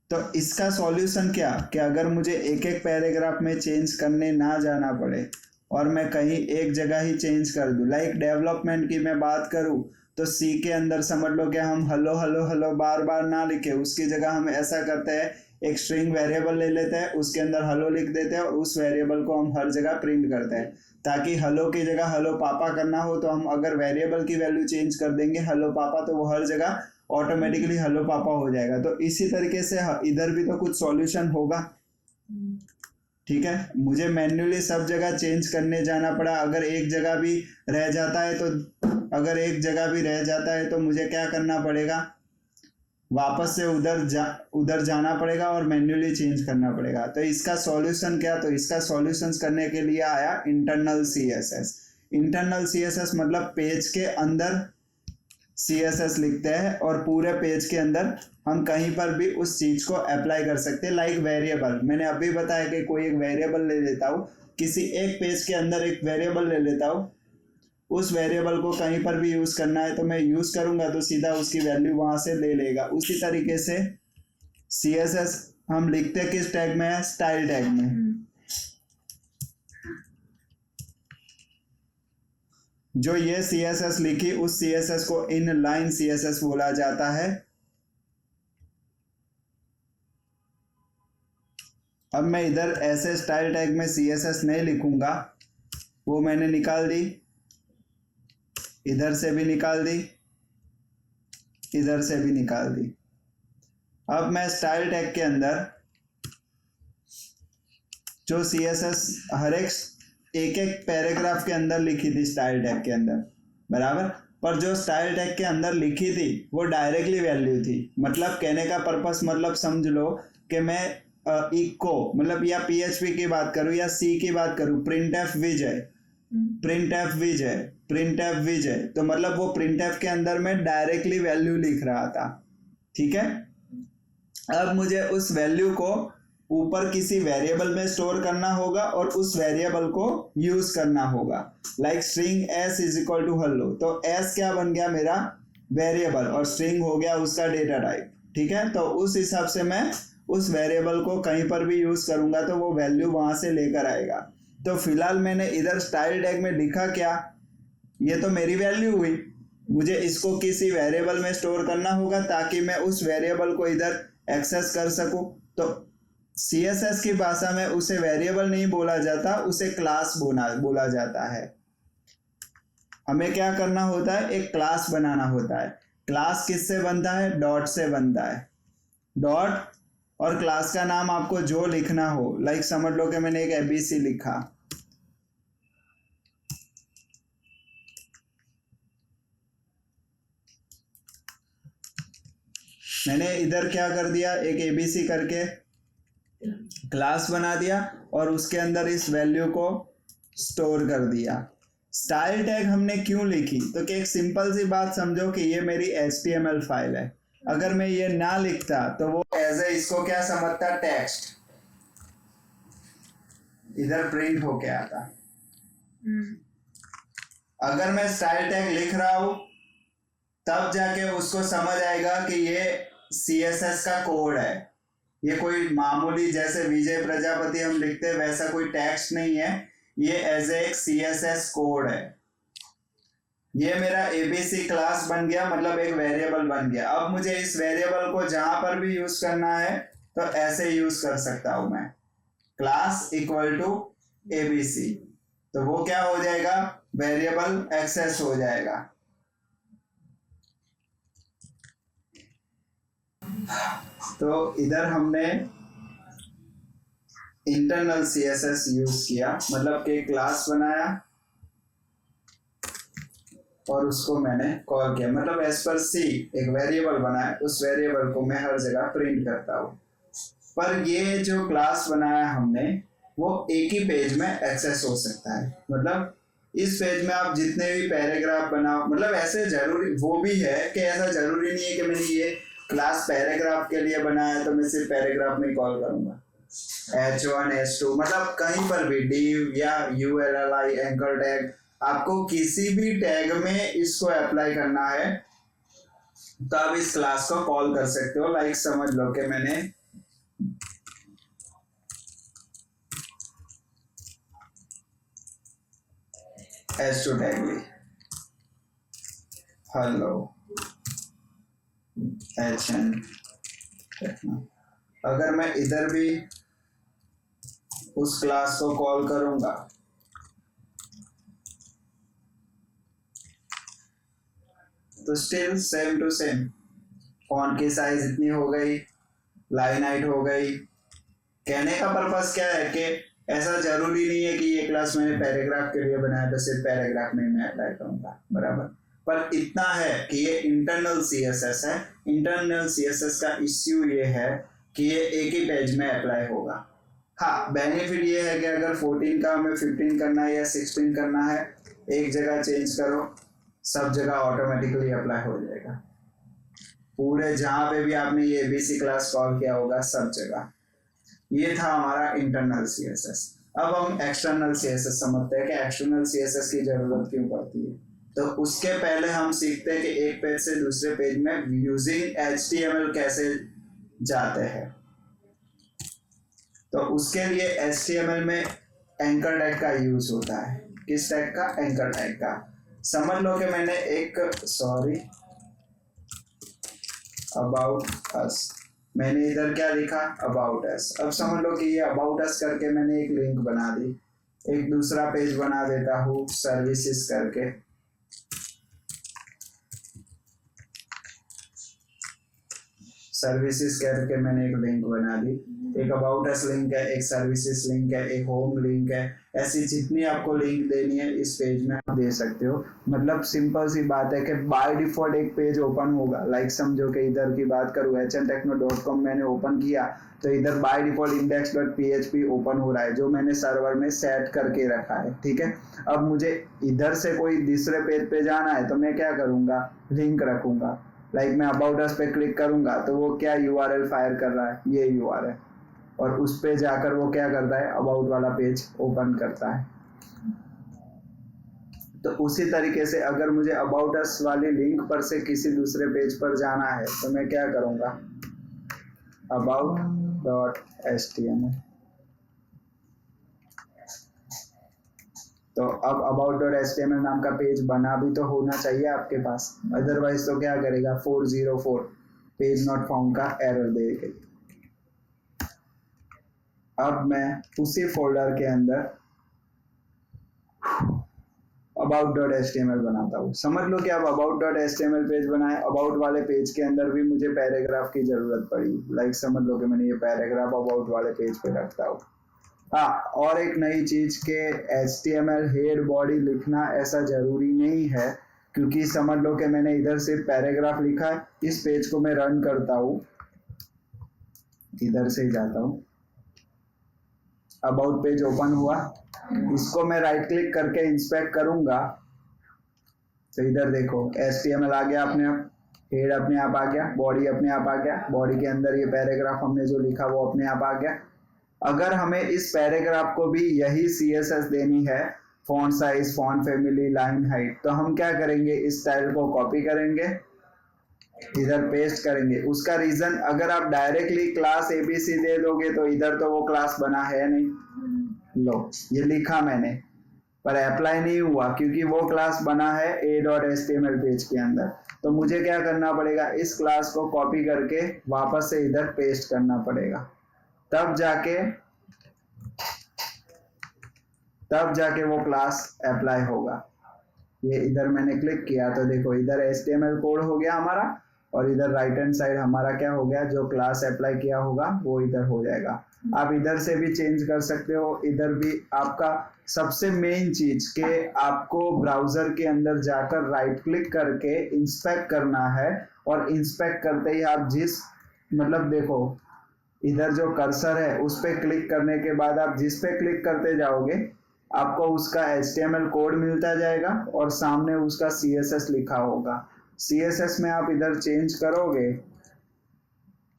तो इसका सॉल्यूशन क्या कि अगर मुझे एक एक पैराग्राफ में चेंज करने ना जाना पड़े और मैं कहीं एक जगह ही चेंज कर दूं। लाइक डेवलपमेंट की मैं बात करूं तो C के अंदर समझ लो कि हम हेलो हेलो हेलो बार बार ना लिखे, उसकी जगह हम ऐसा करते हैं, एक स्ट्रिंग वेरिएबल ले लेते हैं, उसके अंदर हेलो लिख देते हैं और उस वेरिएबल को हम हर जगह प्रिंट करते हैं, ताकि हेलो की जगह हेलो पापा करना हो तो हम अगर वेरिएबल की वैल्यू चेंज कर देंगे हेलो पापा, तो वो हर जगह ऑटोमेटिकली हेलो पापा हो जाएगा। तो इसी तरीके से इधर भी तो कुछ सॉल्यूशन होगा, ठीक है। मुझे मैन्युअली सब जगह चेंज करने जाना पड़ा, अगर एक जगह भी रह जाता है तो मुझे क्या करना पड़ेगा, वापस से उधर जाना पड़ेगा और मैन्युअली चेंज करना पड़ेगा। तो इसका सॉल्यूशन क्या, तो इसका सॉल्यूशन करने के लिए आया इंटरनल CSS। इंटरनल CSS मतलब पेज के अंदर CSS लिखते हैं और पूरे पेज के अंदर हम कहीं पर भी उस चीज को अप्लाई कर सकते हैं। लाइक वेरिएबल, मैंने अभी बताया कि कोई एक वेरिएबल ले लेता हूँ, किसी एक पेज के अंदर एक वेरिएबल ले लेता हूँ, उस वेरिएबल को कहीं पर भी यूज करना है तो मैं यूज करूंगा तो सीधा उसकी वैल्यू वहां से ले लेगा। उसी तरीके से CSS हम लिखते किस टैग में है, स्टाइल टैग में। जो ये CSS लिखी उस CSS को इनलाइन CSS बोला जाता है। अब मैं इधर ऐसे स्टाइल टैग में CSS नहीं लिखूंगा, वो मैंने निकाल दी, इधर से भी निकाल दी, इधर से भी निकाल दी। अब मैं स्टाइल टैग के अंदर जो CSS हर एक पैराग्राफ के अंदर लिखी थी स्टाइल टैग के अंदर, बराबर, पर जो स्टाइल टैग के अंदर लिखी थी वो डायरेक्टली वैल्यू थी। मतलब कहने का पर्पस, मतलब समझ लो कि मैं इको मतलब या PHP की बात करूं या C की बात करूं, printf विज है तो मतलब वो printf के अंदर में डायरेक्टली वैल्यू लिख रहा था, ठीक है। अब मुझे उस वैल्यू को ऊपर किसी वेरिएबल में स्टोर करना होगा और उस वेरिएबल को यूज करना होगा। Like string s is equal to hello, तो s क्या बन गया मेरा वेरिएबल और स्ट्रिंग हो गया उसका डेटा टाइप, ठीक है। तो उस हिसाब से मैं उस वेरिएबल को कहीं पर भी यूज करूंगा तो वो वैल्यू वहां से लेकर आएगा। तो फिलहाल मैंने इधर स्टाइल टैग में लिखा क्या, ये तो मेरी वैल्यू हुई, मुझे इसको किसी वेरिएबल में स्टोर करना होगा ताकि मैं उस वेरिएबल को इधर एक्सेस कर सकूं। तो CSS की भाषा में उसे वेरिएबल नहीं बोला जाता, उसे क्लास बोला जाता है। हमें क्या करना होता है, एक क्लास बनाना होता है। क्लास किससे बनता है, डॉट से बनता है। डॉट और क्लास का नाम आपको जो लिखना हो, लाइक समझ लो कि मैंने एक ABC लिखा, मैंने इधर क्या कर दिया, एक ABC करके क्लास बना दिया और उसके अंदर इस वैल्यू को स्टोर कर दिया। स्टाइल टैग हमने क्यों लिखी, तो कि एक सिंपल सी बात समझो कि ये मेरी HTML फाइल है, अगर मैं ये ना लिखता तो वो एज ए इसको क्या समझता, टेक्स्ट इधर प्रिंट होके आता। अगर मैं स्टाइल टैग लिख रहा हूं तब जाके उसको समझ आएगा कि ये CSS का कोड है, ये कोई मामूली जैसे विजय प्रजापति हम लिखते हैं वैसा कोई टेक्स्ट नहीं है, ये एज एक CSS कोड है। ये मेरा ABC क्लास बन गया, मतलब एक वेरिएबल बन गया। अब मुझे इस वेरिएबल को जहां पर भी यूज करना है तो ऐसे यूज कर सकता हूं मैं, क्लास इक्वल टू ABC, तो वो क्या हो जाएगा, वेरिएबल एक्सेस हो जाएगा। तो इधर हमने इंटरनल CSS यूज किया, मतलब कि क्लास बनाया और उसको मैंने कॉल किया, मतलब एज पर C एक वेरिएबल बनाया, उस वेरिएबल को मैं हर जगह प्रिंट करता हूँ। पर ये जो क्लास बनाया हमने वो एक ही पेज में एक्सेस हो सकता है, मतलब इस पेज में आप जितने भी पैराग्राफ बनाओ, मतलब ऐसे जरूरी वो भी है कि ऐसा जरूरी नहीं है कि मैंने ये क्लास पैराग्राफ के लिए बनाया तो मैं सिर्फ पैराग्राफ में कॉल करूंगा। H1 H2 मतलब कहीं पर भी div या URLI एंकर टैग, आपको किसी भी टैग में इसको अप्लाई करना है तो आप इस क्लास को कॉल कर सकते हो। लाइक समझ लो कि मैंने H2 टैग ली, हेलो HN, अगर मैं इधर भी उस क्लास को कॉल करूंगा तो still same to same, font की साइज इतनी हो गई, लाइन हाइट हो गई। कहने का पर्पस क्या है कि ऐसा जरूरी नहीं है कि ये क्लास मैंने पैराग्राफ के लिए बनाया तो सिर्फ पैराग्राफ में मैं अप्लाई करूंगा, बराबर। पर इतना है कि ये इंटरनल CSS है। इंटरनल CSS का इश्यू ये है कि ये एक ही पेज में अप्लाई होगा। हाँ, बेनिफिट ये है कि अगर 14 का हमें 15 करना है या 16 करना है, एक जगह चेंज करो, सब जगह ऑटोमेटिकली अप्लाई हो जाएगा, पूरे जहां पे भी आपने ये ABC क्लास कॉल किया होगा सब जगह। ये था हमारा इंटरनल CSS। अब हम एक्सटर्नल CSS समझते हैं कि एक्सटर्नल CSS की जरूरत क्यों पड़ती है। तो उसके पहले हम सीखते हैं कि एक पेज से दूसरे पेज में यूजिंग HTML कैसे जाते हैं। तो उसके लिए HTML में एंकर टैग का यूज होता है। किस टैग का, एंकर टैग का। समझ लो कि मैंने एक अबाउट अस, मैंने इधर क्या लिखा, अबाउट अस। अब समझ लो कि ये अबाउट अस करके मैंने एक लिंक बना दी, एक दूसरा पेज बना देता हूँ सर्विसेज करके, सर्विसेज करके मैंने एक लिंक बना दी, एक अबाउट अस लिंक है, एक सर्विसेज लिंक है, एक होम लिंक है। ऐसी जितनी आपको लिंक देनी है इस पेज में आप दे सकते हो। मतलब सिंपल सी बात है कि बाय डिफॉल्ट एक पेज ओपन होगा। लाइक समझो कि इधर की बात करूँ, hntechno.com मैंने ओपन किया तो इधर बाय डिफॉल्ट index.php ओपन हो रहा है जो मैंने सर्वर में सेट करके रखा है, ठीक है। अब मुझे इधर से कोई दूसरे पेज पे जाना है तो मैं क्या करूंगा, लिंक रखूंगा। लाइक मैं अबाउट अस पे क्लिक करूंगा तो वो क्या URL फायर कर रहा है, ये URL, और उस पे जाकर वो क्या करता है, अबाउट वाला पेज ओपन करता है। तो उसी तरीके से अगर मुझे अबाउट अस वाली लिंक पर से किसी दूसरे पेज पर जाना है तो मैं क्या करूंगा, about.html। तो अब about.html नाम का पेज बना भी तो होना चाहिए आपके पास, अदरवाइज तो क्या करेगा 404 पेज नॉट फाउंड का एरर देगा। अब मैं उसी फोल्डर के अंदर about.html बनाता हूँ। समझ लो कि अब about.html पेज बनाए, about वाले पेज के अंदर भी मुझे पैराग्राफ की जरूरत पड़ी, लाइक समझ लो कि मैंने ये पैराग्राफ about वाले पेज पे रखता हूँ। हाँ, और एक नई चीज के HTML हेड बॉडी लिखना ऐसा जरूरी नहीं है, क्योंकि समझ लो कि मैंने इधर सिर्फ पैराग्राफ लिखा है। इस पेज को मैं रन करता हूँ, इधर से जाता हूँ, अबाउट पेज ओपन हुआ, इसको मैं राइट क्लिक करके इंस्पेक्ट करूंगा तो इधर देखो HTML आ गया अपने आप, हेड अपने आप आ गया, बॉडी अपने आप आ गया, बॉडी के अंदर ये पैराग्राफ हमने जो लिखा वो अपने आप आ गया। अगर हमें इस पैराग्राफ को भी यही CSS देनी है, font size, font family, line height, तो हम क्या करेंगे, इस स्टाइल को कॉपी करेंगे, इधर पेस्ट करेंगे। उसका रीजन, अगर आप डायरेक्टली क्लास ABC दे दोगे तो इधर तो वो क्लास बना है नहीं, लो ये लिखा मैंने पर अप्लाई नहीं हुआ क्योंकि वो क्लास बना है a.html पेज के अंदर। तो मुझे क्या करना पड़ेगा, इस क्लास को कॉपी करके वापस से इधर पेस्ट करना पड़ेगा, तब जाके वो क्लास अप्लाई होगा। ये इधर मैंने क्लिक किया तो देखो इधर HTML कोड हो गया हमारा, और इधर राइट हैंड साइड हमारा क्या हो गया, जो क्लास अप्लाई किया होगा वो इधर हो जाएगा। आप इधर से भी चेंज कर सकते हो, इधर भी। आपका सबसे मेन चीज के आपको ब्राउजर के अंदर जाकर राइट क्लिक करके इंस्पेक्ट करना है, और इंस्पेक्ट करते ही आप जिस मतलब देखो इधर जो कर्सर है उस पर क्लिक करने के बाद आप जिस पे क्लिक करते जाओगे आपको उसका HTML कोड मिलता जाएगा और सामने उसका CSS लिखा होगा। CSS में आप इधर चेंज करोगे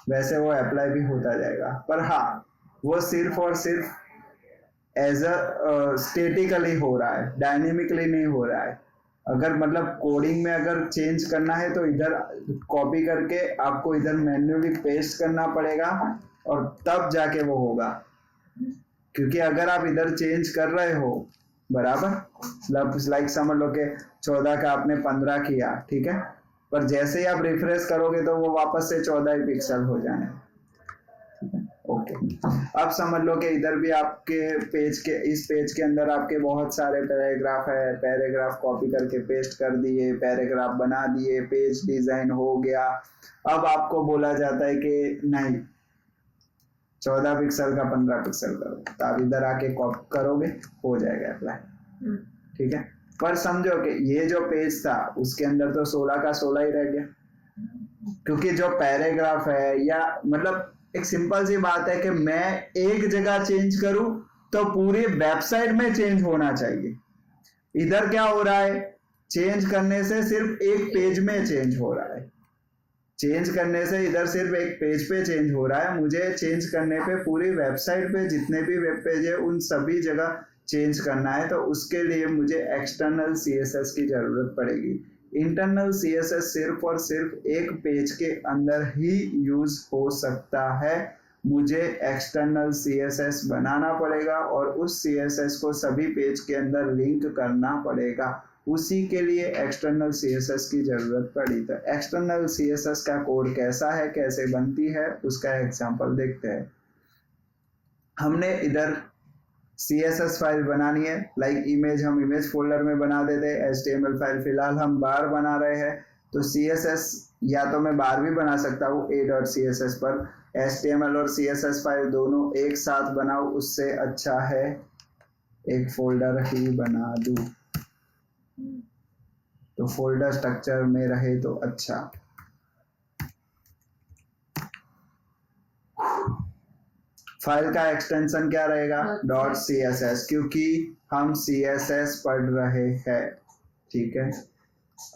वैसे वो अप्लाई भी होता जाएगा, पर हाँ वो सिर्फ और सिर्फ एज अ स्टेटिकली हो रहा है, डायनेमिकली नहीं हो रहा है। अगर मतलब कोडिंग में अगर चेंज करना है तो इधर कॉपी करके आपको इधर मैन्युअली पेस्ट करना पड़ेगा और तब जाके वो होगा, क्योंकि अगर आप इधर चेंज कर रहे हो बराबर, लाइक समझ लो कि 14 का आपने 15 किया, ठीक है, पर जैसे ही आप रिफ्रेश करोगे तो वो वापस से 14 ही पिक्सल हो जाने। ओके, अब समझ लो कि इधर भी आपके पेज के इस पेज के अंदर आपके बहुत सारे पैराग्राफ है, पैराग्राफ कॉपी करके पेस्ट कर दिए, पैराग्राफ बना दिए, पेज डिजाइन हो गया। अब आपको बोला जाता है कि नहीं 14 पिक्सल का 15 पिक्सल करो, तो आप इधर आके कॉपी करोगे हो जाएगा अप्लाई, ठीक है। पर समझो कि ये जो पेज था उसके अंदर तो 16 का 16 ही रह गया, क्योंकि जो पैराग्राफ है, या मतलब एक सिंपल सी बात है कि मैं एक जगह चेंज करूं तो पूरी वेबसाइट में चेंज होना चाहिए। इधर क्या हो रहा है, चेंज करने से सिर्फ एक पेज में चेंज हो रहा है, चेंज करने से इधर सिर्फ एक पेज पे चेंज हो रहा है। मुझे चेंज करने पे पूरी वेबसाइट पे जितने भी वेब पेज है उन सभी जगह चेंज करना है, तो उसके लिए मुझे एक्सटर्नल CSS की जरूरत पड़ेगी। इंटरनल CSS सिर्फ और सिर्फ एक पेज के अंदर ही यूज हो सकता है। मुझे एक्सटर्नल CSS बनाना पड़ेगा और उस CSS को सभी पेज के अंदर लिंक करना पड़ेगा, उसी के लिए एक्सटर्नल CSS की जरूरत पड़ी। तो एक्सटर्नल CSS का कोड कैसा है, कैसे बनती है, उसका एग्जांपल देखते हैं। हमने इधर CSS फाइल बनानी है, लाइक इमेज हम इमेज फोल्डर में बना देते हैं, HTML फाइल फिलहाल हम बार बना रहे हैं, तो CSS या तो मैं बार भी बना सकता हूँ a.css पर, HTML और CSS फाइल दोनों एक साथ बनाओ, उससे अच्छा है एक फोल्डर ही बना दूं, तो फोल्डर स्ट्रक्चर में रहे तो अच्छा। फाइल का एक्सटेंशन क्या रहेगा, .css, क्योंकि हम CSS पढ़ रहे हैं, ठीक है।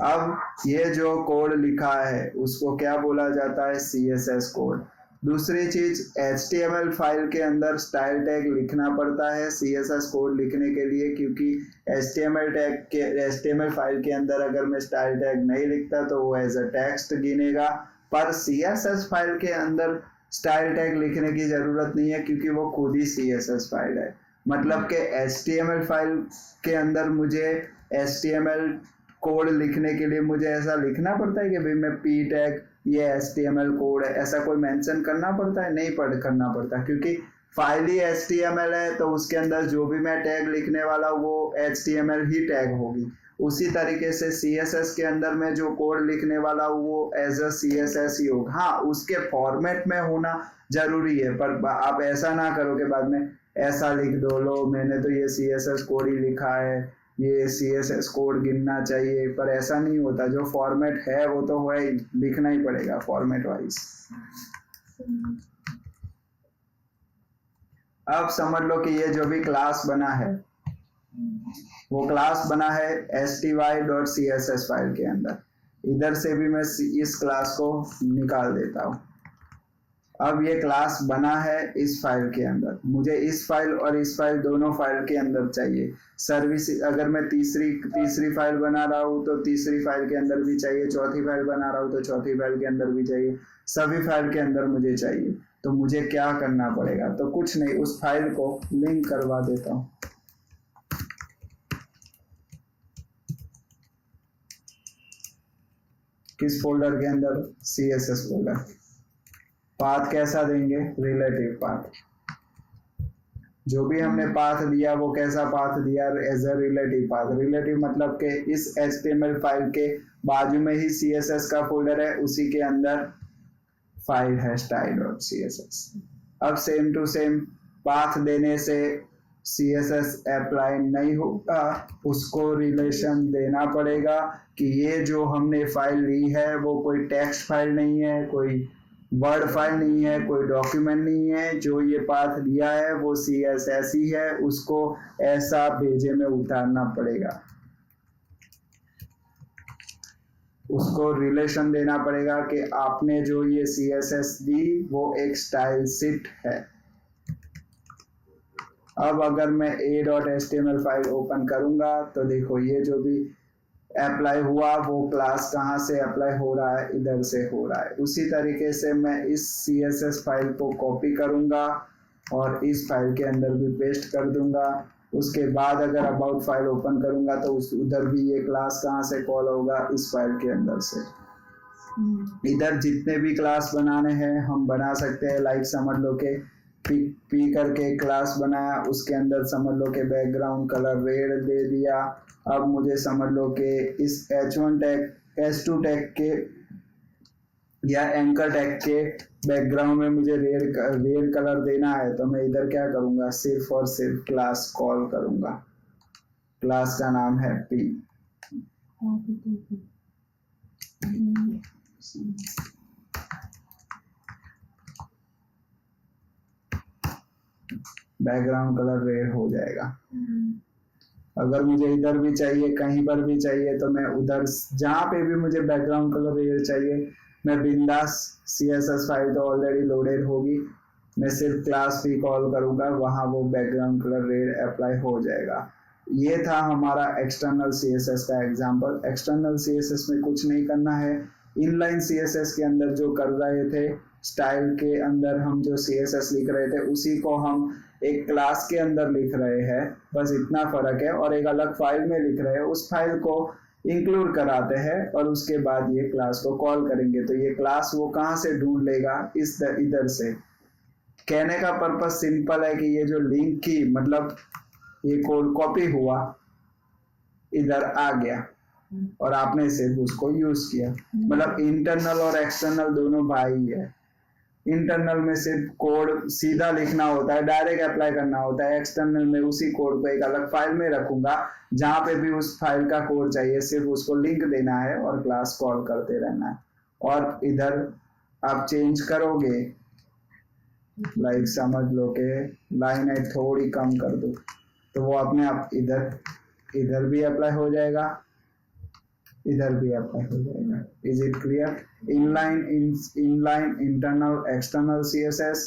अब ये जो कोड लिखा है उसको क्या बोला जाता है, CSS कोड। दूसरी चीज HTML फाइल के अंदर स्टाइल टैग लिखना पड़ता है CSS कोड लिखने के लिए, क्योंकि HTML फाइल के अंदर अगर मैं स्टाइल टैग नहीं लिखता तो वो एज अ टेक्स्ट गिनेगा, पर CSS फाइल के अंदर स्टाइल टैग लिखने की जरूरत नहीं है क्योंकि वो खुद ही CSS फाइल है। मतलब कि HTML फाइल के अंदर मुझे HTML कोड लिखने के लिए मुझे ऐसा लिखना पड़ता है कि भाई मैं P टैग ये HTML कोड है, ऐसा कोई मेंशन करना पड़ता है? नहीं करना पड़ता, क्योंकि फाइल ही HTML है तो उसके अंदर जो भी मैं टैग लिखने वाला वो HTML ही टैग होगी। उसी तरीके से CSS के अंदर मैं जो कोड लिखने वाला वो एज अ CSS ही होगा। हाँ, उसके फॉर्मेट में होना जरूरी है, पर आप ऐसा ना करो कि बाद में ऐसा लिख दो, लो मैंने तो ये CSS कोड ही लिखा है, ये CSS कोड गिनना चाहिए, पर ऐसा नहीं होता। जो फॉर्मेट है वो तो है ही, लिखना ही पड़ेगा फॉर्मेट वाइज। अब समझ लो कि ये जो भी क्लास बना है वो क्लास बना है sty.css फाइल के अंदर। इधर से भी मैं इस क्लास को निकाल देता हूँ। अब ये क्लास बना है इस फाइल के अंदर, मुझे इस फाइल और इस फाइल दोनों फाइल के अंदर चाहिए सर्विस। अगर मैं तीसरी फाइल बना रहा हूँ तो तीसरी फाइल के अंदर भी चाहिए, चौथी फाइल बना रहा हूँ तो चौथी फाइल के अंदर भी चाहिए, सभी फाइल के अंदर मुझे चाहिए। तो मुझे क्या करना पड़ेगा? तो कुछ नहीं, उस फाइल को लिंक करवा देता हूँ। किस फोल्डर के अंदर? CSS folder. पाथ कैसा देंगे? Relative path. जो भी हमने पाथ दिया वो कैसा पाथ दिया? As a relative path. Relative मतलब कि इस HTML फाइल के बाजू में ही CSS का फोल्डर है, उसी के अंदर फाइल है style.css। अब सेम टू सेम पाथ देने से CSS अप्लाई नहीं होगा, उसको रिलेशन देना पड़ेगा कि ये जो हमने फाइल ली है वो कोई टेक्स्ट फाइल नहीं है, कोई वर्ड फाइल नहीं है, कोई डॉक्यूमेंट नहीं है, जो ये पाथ दिया है वो CSS ही है, उसको ऐसा पेजे में उतारना पड़ेगा। उसको रिलेशन देना पड़ेगा कि आपने जो ये CSS दी वो एक स्टाइल शीट है। अब अगर मैं a.html फाइल ओपन करूंगा तो देखो ये जो भी अप्लाई हुआ वो क्लास कहाँ से अप्लाई हो रहा है? इधर से हो रहा है। उसी तरीके से मैं इस CSS फाइल को कॉपी करूंगा और इस फाइल के अंदर भी पेस्ट कर दूंगा। उसके बाद अगर अबाउट फाइल ओपन करूंगा तो उधर भी ये क्लास कहाँ से कॉल होगा? इस फाइल के अंदर से। इधर जितने भी क्लास बनाने हैं हम बना सकते हैं। लाइक समझ लो कि पी करके क्लास बनाया, उसके अंदर समझ लो कि बैकग्राउंड कलर रेड दे दिया। अब मुझे समझ लो कि इस H1 टैग S2 टैग के या एंकर टैग के बैकग्राउंड में मुझे रेड कलर देना है, तो मैं इधर क्या करूंगा? सिर्फ और सिर्फ क्लास कॉल करूंगा। क्लास का नाम है P। बैकग्राउंड कलर रेड हो जाएगा। अगर मुझे इधर भी चाहिए, कहीं पर भी चाहिए, तो मैं उधर जहां पे भी मुझे बैकग्राउंड कलर रेड चाहिए मैं बिंदास, CSS फाइल तो ऑलरेडी लोडेड होगी, मैं सिर्फ क्लास भी कॉल करूंगा, वहां वो बैकग्राउंड कलर रेड अप्लाई हो जाएगा। ये था हमारा एक्सटर्नल CSS का एग्जांपल। एक्सटर्नल CSS में कुछ नहीं करना है। इनलाइन CSS के अंदर जो कर रहे थे, स्टाइल के अंदर हम जो CSS लिख रहे थे उसी को हम एक क्लास के अंदर लिख रहे हैं, बस इतना फर्क है। और एक अलग फाइल में लिख रहे हैं, उस फाइल को इंक्लूड कराते हैं और उसके बाद ये क्लास को कॉल करेंगे। तो ये क्लास वो कहाँ से ढूंढ लेगा? इधर से। कहने का पर्पस सिंपल है कि ये जो लिंक की मतलब ये कोड कॉपी हुआ, इधर आ गया और आपने सिर्फ उसको यूज किया। मतलब इंटरनल और एक्सटर्नल दोनों भाई है। इंटरनल में सिर्फ कोड सीधा लिखना होता है, डायरेक्ट अप्लाई करना होता है। एक्सटर्नल में उसी कोड को एक अलग फाइल में रखूंगा, जहां पे भी उस फाइल का कोड चाहिए सिर्फ उसको लिंक देना है और क्लास कॉल करते रहना है। और इधर आप चेंज करोगे, लाइक समझ लो कि लाइन हाइट थोड़ी कम कर दो, तो वो अपने आप इधर भी अप्लाई हो जाएगा, इधर भी अप्लाई हो जाएगा। Is it clear? Inline internal external CSS,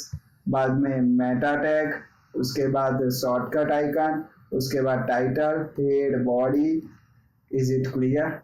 बाद में मेटा टैग, उसके बाद शॉर्टकट आइकन, उसके बाद title, head, body. Is it clear?